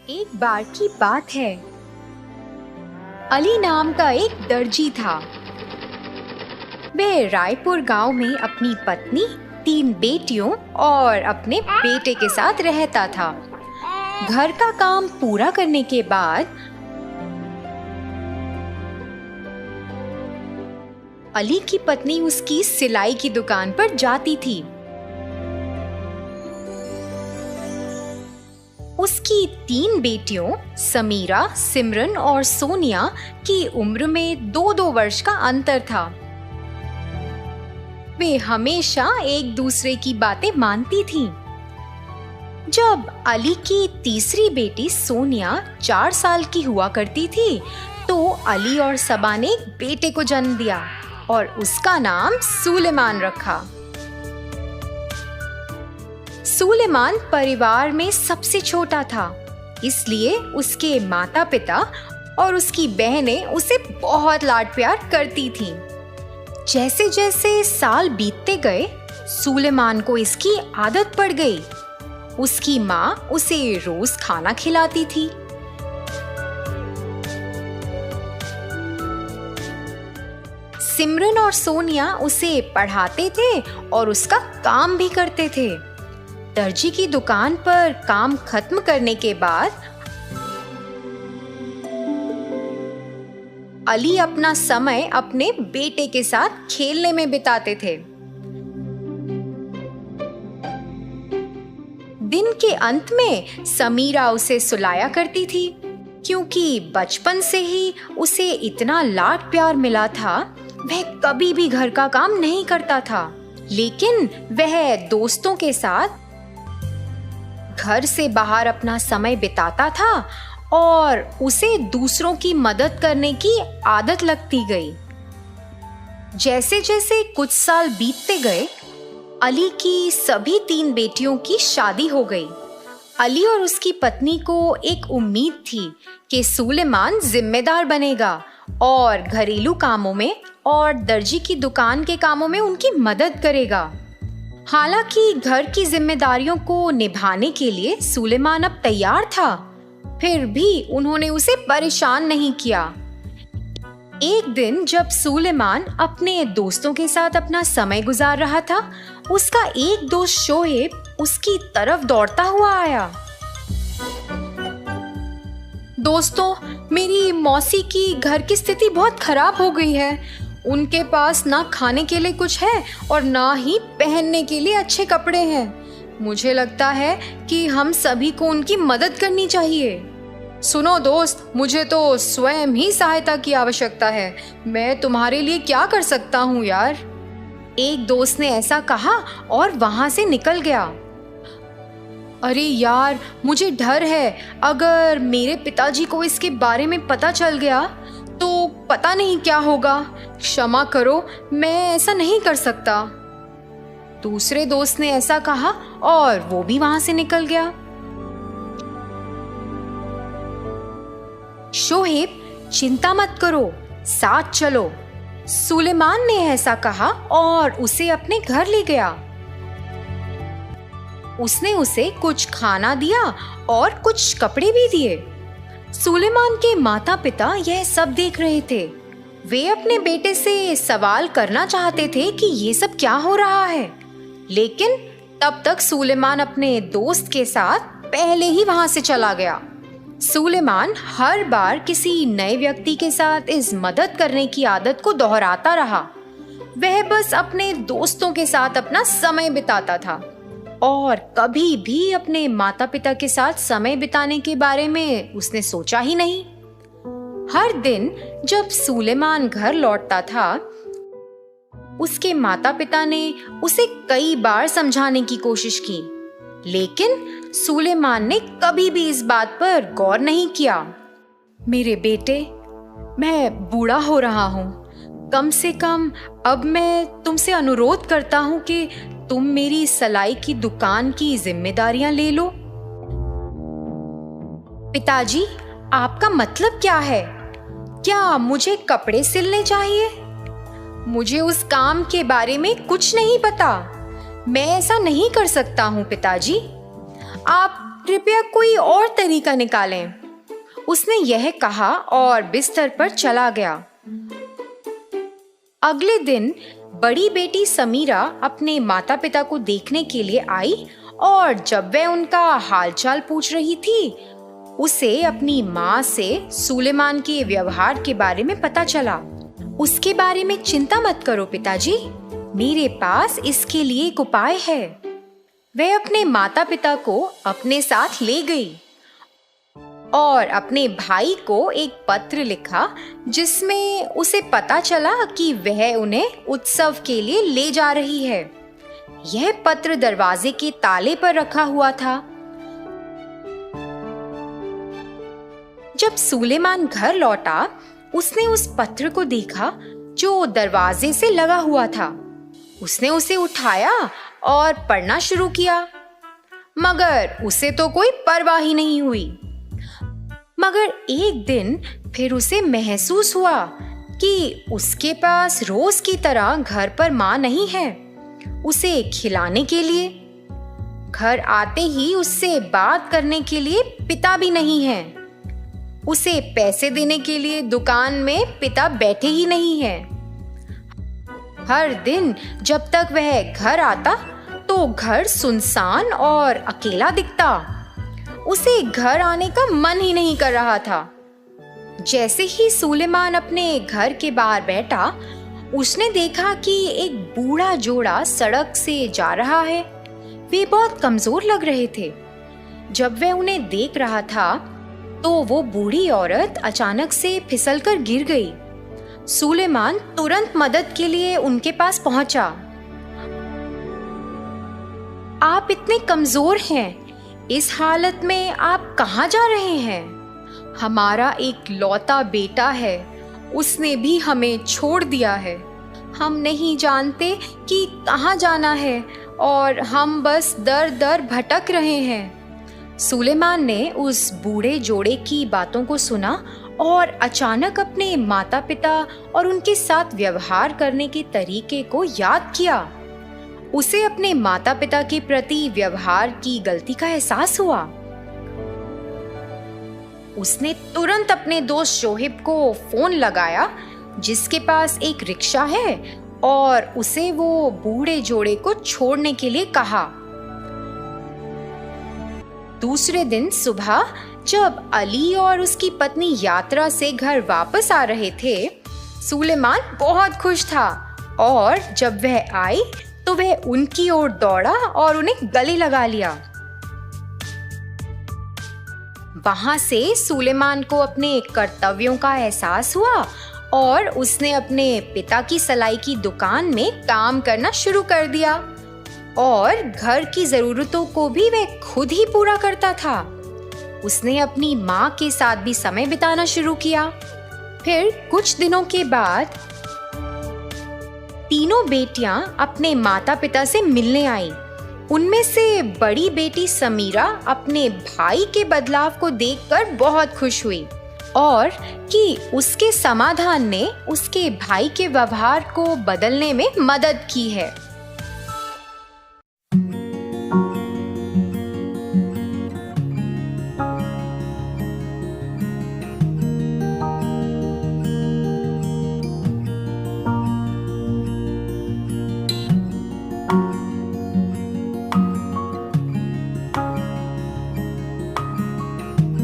एक बार की बात है। अली नाम का एक दर्जी था। वह रायपुर गांव में अपनी पत्नी, 3 बेटियों और अपने बेटे के साथ रहता था। घर का काम पूरा करने के बाद अली की पत्नी उसकी सिलाई की दुकान पर जाती थी। उसकी 3 बेटियों समीरा, सिमरन और सोनिया की उम्र में 2-2 वर्ष का अंतर था। वे हमेशा एक दूसरे की बातें मानती थीं। जब अली की तीसरी बेटी सोनिया 4 साल की हुआ करती थी, तो अली और सबा ने एक बेटे को जन्म दिया और उसका नाम सुलेमान रखा। सुलेमान परिवार में सबसे छोटा था, इसलिए उसके माता पिता और उसकी बहनें उसे बहुत लाड प्यार करती थीं। जैसे जैसे साल बीतते गए, सुलेमान को इसकी आदत पड़ गई। उसकी माँ उसे रोज खाना खिलाती थी। सिमरन और सोनिया उसे पढ़ाते थे और उसका काम भी करते थे। दर्जी की दुकान पर काम खत्म करने के बाद अली अपना समय अपने बेटे के साथ खेलने में बिताते थे। दिन के अंत में समीरा उसे सुलाया करती थी, क्योंकि बचपन से ही उसे इतना लाड प्यार मिला था। वह कभी भी घर का काम नहीं करता था, लेकिन वह दोस्तों के साथ घर से बाहर अपना समय बिताता था और उसे दूसरों की मदद करने की आदत लगती गई। जैसे जैसे कुछ साल बीतते गए, अली की सभी 3 बेटियों की शादी हो गई। अली और उसकी पत्नी को एक उम्मीद थी कि सुलेमान जिम्मेदार बनेगा और घरेलू कामों में और दर्जी की दुकान के कामों में उनकी मदद करेगा। हालांकि घर की जिम्मेदारियों को निभाने के लिए सुलेमान अब तैयार था, फिर भी उन्होंने उसे परेशान नहीं किया। एक दिन जब सुलेमान अपने दोस्तों के साथ अपना समय गुजार रहा था, उसका एक दोस्त शोएब उसकी तरफ दौड़ता हुआ आया। दोस्तों, मेरी मौसी की घर की स्थिति बहुत खराब हो गई है। उनके पास ना खाने के लिए कुछ है और ना ही पहनने के लिए अच्छे कपड़े हैं। मुझे लगता है कि हम सभी को उनकी मदद करनी चाहिए। सुनो दोस्त, मुझे तो स्वयं ही सहायता की आवश्यकता है। मैं तुम्हारे लिए क्या कर सकता हूँ यार? एक दोस्त ने ऐसा कहा और वहां से निकल गया। अरे यार, मुझे डर है, अगर मेरे पिताजी को इसके बारे में पता चल गया तो पता नहीं क्या होगा। क्षमा करो, मैं ऐसा नहीं कर सकता। दूसरे दोस्त ने ऐसा कहा और वो भी वहां से निकल गया। शोएब, चिंता मत करो, साथ चलो। सुलेमान ने ऐसा कहा और उसे अपने घर ले गया। उसने उसे कुछ खाना दिया और कुछ कपड़े भी दिए। सुलेमान के माता पिता यह सब देख रहे थे। वे अपने बेटे से सवाल करना चाहते थे कि ये सब क्या हो रहा है, लेकिन तब तक सुलेमान अपने दोस्त के साथ पहले ही वहां से चला गया। सुलेमान हर बार किसी नए व्यक्ति के साथ इस मदद करने की आदत को दोहराता रहा। वह बस अपने दोस्तों के साथ अपना समय बिताता था और कभी भी अपने माता पिता के साथ समय बिताने के बारे में उसने सोचा ही नहीं। हर दिन जब सुलेमान घर लौटता था, उसके माता पिता ने उसे कई बार समझाने की कोशिश की, लेकिन सुलेमान ने कभी भी इस बात पर गौर नहीं किया। मेरे बेटे, मैं बूढ़ा हो रहा हूँ। कम से कम अब मैं तुमसे अनुरोध करता हूँ कि तुम मेरी सिलाई की दुकान की जिम्मेदारियां ले लो। पिताजी, आपका मतलब क्या है? क्या मुझे कपड़े सिलने चाहिए? मुझे उस काम के बारे में कुछ नहीं पता। मैं ऐसा नहीं कर सकता हूँ पिताजी। आप कृपया कोई और तरीका निकालें। उसने यह कहा और बिस्तर पर चला गया। अगले दिन बड़ी बेटी समीरा अपने माता पिता को देखने के लिए आई और जब वह उनका हालचाल पूछ रही थी, उसे अपनी माँ से सुलेमान के व्यवहार के बारे में पता चला। उसके बारे में चिंता मत करो पिताजी, मेरे पास इसके लिए एक उपाय है। वह अपने माता पिता को अपने साथ ले गई और अपने भाई को एक पत्र लिखा जिसमें उसे पता चला कि वह उन्हें उत्सव के लिए ले जा रही है। यह पत्र दरवाजे के ताले पर रखा हुआ था। जब सुलेमान घर लौटा, उसने उस पत्र को देखा जो दरवाजे से लगा हुआ था। उसने उसे उठाया और पढ़ना शुरू किया, मगर उसे तो कोई परवाह ही नहीं हुई। मगर एक दिन फिर उसे महसूस हुआ कि उसके पास रोज की तरह घर पर माँ नहीं है उसे खिलाने के लिए। घर आते ही उससे बात करने के लिए पिता भी नहीं है। उसे पैसे देने के लिए दुकान में पिता बैठे ही नहीं है। हर दिन जब तक वह घर आता तो घर सुनसान और अकेला दिखता। उसे घर आने का मन ही नहीं कर रहा था। जैसे ही सुलेमान अपने घर के बाहर बैठा, उसने देखा कि एक बूढ़ा जोड़ा सड़क से जा रहा है। वे बहुत कमजोर लग रहे थे। जब वह उन्हें देख रहा था तो वो बूढ़ी औरत अचानक से फिसलकर गिर गई। सुलेमान तुरंत मदद के लिए उनके पास पहुंचा। आप इतने कमजोर हैं, इस हालत में आप कहाँ जा रहे हैं? हमारा एक लौता बेटा है, उसने भी हमें छोड़ दिया है। हम नहीं जानते कि कहाँ जाना है और हम बस दर दर भटक रहे हैं। सुलेमान ने उस बूढ़े जोड़े की बातों को सुना और अचानक अपने माता पिता और उनके साथ व्यवहार करने के तरीके को याद किया। उसे अपने माता पिता के प्रति व्यवहार की गलती का एहसास हुआ। उसने तुरंत अपने दोस्त शोहिब को फोन लगाया, जिसके पास एक रिक्शा है, और उसे वो बूढ़े जोड़े को छोड़ने के लिए कहा। दूसरे दिन सुबह जब अली और उसकी पत्नी यात्रा से घर वापस आ रहे थे, सुलेमान बहुत खुश था और जब वह आई तो वह उनकी ओर दौड़ा और उन्हें गले लगा लिया। वहां से सुलेमान को अपने कर्तव्यों का एहसास हुआ और उसने अपने पिता की सलाई की दुकान में काम करना शुरू कर दिया और घर की जरूरतों को भी वह खुद ही पूरा करता था। उसने अपनी माँ के साथ भी समय बिताना शुरू किया। फिर कुछ दिनों के बाद तीनों बेटियां अपने माता पिता से मिलने आईं। उनमें से बड़ी बेटी समीरा अपने भाई के बदलाव को देखकर बहुत खुश हुई और कि उसके समाधान ने उसके भाई के व्यवहार को बदलने में मदद की है।